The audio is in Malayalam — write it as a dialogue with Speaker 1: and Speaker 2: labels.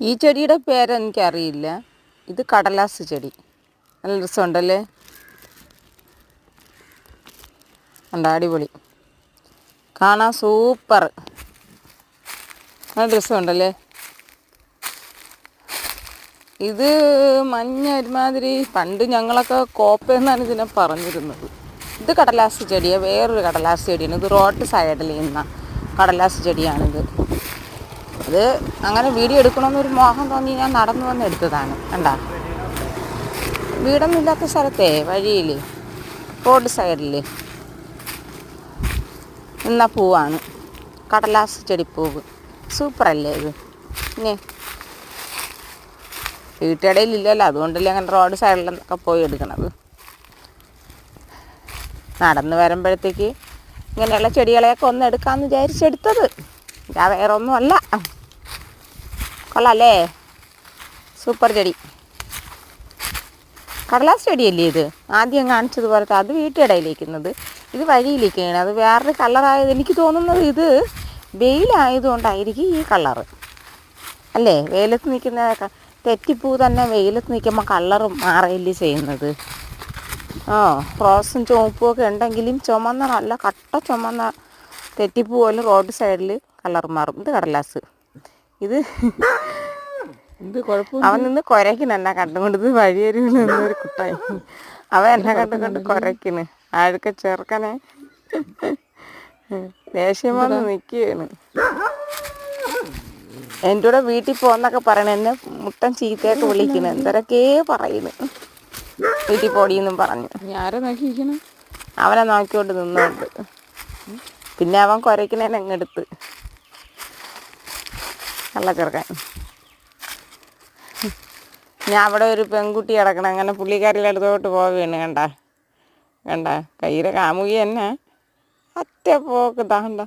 Speaker 1: ഈ ചെടിയുടെ പേരെനിക്കറിയില്ല. ഇത് കടലാസ് ചെടി. നല്ല രസമുണ്ടല്ലേ? ഉണ്ട്, അടിപൊളി. കാണാൻ സൂപ്പർ. നല്ല രസമുണ്ടല്ലേ? ഇത് മഞ്ഞ ഒരുമാതിരി, പണ്ട് ഞങ്ങളൊക്കെ കോപ്പയെന്നാണ് ഇതിനെ പറഞ്ഞിരുന്നത്. ഇത് കടലാസ് ചെടിയാണ്, വേറൊരു കടലാസ് ചെടിയാണ്. ഇത് റോഡ് സൈഡിൽ നിന്ന കടലാസ് ചെടിയാണിത്. അത് അങ്ങനെ വീഡിയോ എടുക്കണമെന്നൊരു മോഹം തോന്നി ഞാൻ നടന്നു വന്ന് എടുത്തതാണ്. കണ്ടാ, വീടൊന്നും ഇല്ലാത്ത സ്ഥലത്തെ വഴിയിൽ റോഡ് സൈഡിൽ നിന്ന പൂവാണ് കടലാസ് ചെടിപ്പൂവ്. സൂപ്പറല്ലേ ഇത്? പിന്നെ വീട്ടിടയിലില്ലല്ലോ, അതുകൊണ്ടല്ലേ അങ്ങനെ റോഡ് സൈഡിലൊക്കെ പോയി എടുക്കണത്. നടന്ന് വരുമ്പോഴത്തേക്ക് ഇങ്ങനെയുള്ള ചെടികളെയൊക്കെ ഒന്ന് എടുക്കാമെന്ന് വിചാരിച്ചെടുത്തത്. ഞാൻ വേറെ ഒന്നുമല്ല. കൊള്ളാല്ലേ? സൂപ്പർ ചെടി. കടലാസ് ചെടിയല്ലേ ഇത്? ആദ്യം കാണിച്ചതുപോലത്തെ അത് വീട്ടിടയിലേക്കുന്നത്, ഇത് വഴിയിലേക്കാണ്. അത് വേറൊരു കളറായത് എനിക്ക് തോന്നുന്നത് ഇത് വെയിലായതുകൊണ്ടായിരിക്കും ഈ കളറ് അല്ലേ? വെയിലത്ത് നിൽക്കുന്ന തെറ്റിപ്പൂ തന്നെ വെയിലത്ത് നിൽക്കുമ്പോൾ കളറ് മാറിയില്ലേ ചെയ്യുന്നത്. റോസും ചുവപ്പും ഒക്കെ ഉണ്ടെങ്കിലും ചുമന്ന, നല്ല കട്ട ചുമന്ന തെറ്റിപ്പൂ പോലും റോഡ് സൈഡിൽ കളർ മാറും. ഇത് കടലാസ്. ഇത് അവൻ നിന്ന് കുരയ്ക്കുന്നു എന്നെ കണ്ടുകൊണ്ട്. ഇത് വഴിയരികിൽ നിന്നൊരു കുട്ടായി, അവൻ എന്നെ കണ്ടുകൊണ്ട് കുരയ്ക്കുന്നു. ആഴൊക്കെ ചേർക്കനെ ദേഷ്യം വന്ന് നിൽക്കുകയാണ്. എൻ്റെ കൂടെ വീട്ടിൽ പോകുന്നൊക്കെ പറയണ, എന്നെ മുട്ടൻ ചീത്തയൊക്കെ വിളിക്കണം, എന്തരൊക്കെ പറയുന്നു. വീട്ടിൽ പോടിയെന്നും പറഞ്ഞു.
Speaker 2: ആരെ നോക്കിയിരിക്കണം?
Speaker 1: അവനെ നോക്കിക്കൊണ്ട് നിന്നുകൊണ്ട്. പിന്നെ അവൻ കുരയ്ക്കണേനെ അങ്ങെടുത്ത് കള്ള ചെറുക്കാൻ. ഞാൻ അവിടെ ഒരു പെൺകുട്ടി കിടക്കണം, അങ്ങനെ പുള്ളിക്കാരിയുടെ അടുത്തോട്ട് പോവുകയാണ്. കണ്ട കയ്യിലെ കാമുകി തന്നെ ഒറ്റ പോക്ക്. താണ്ട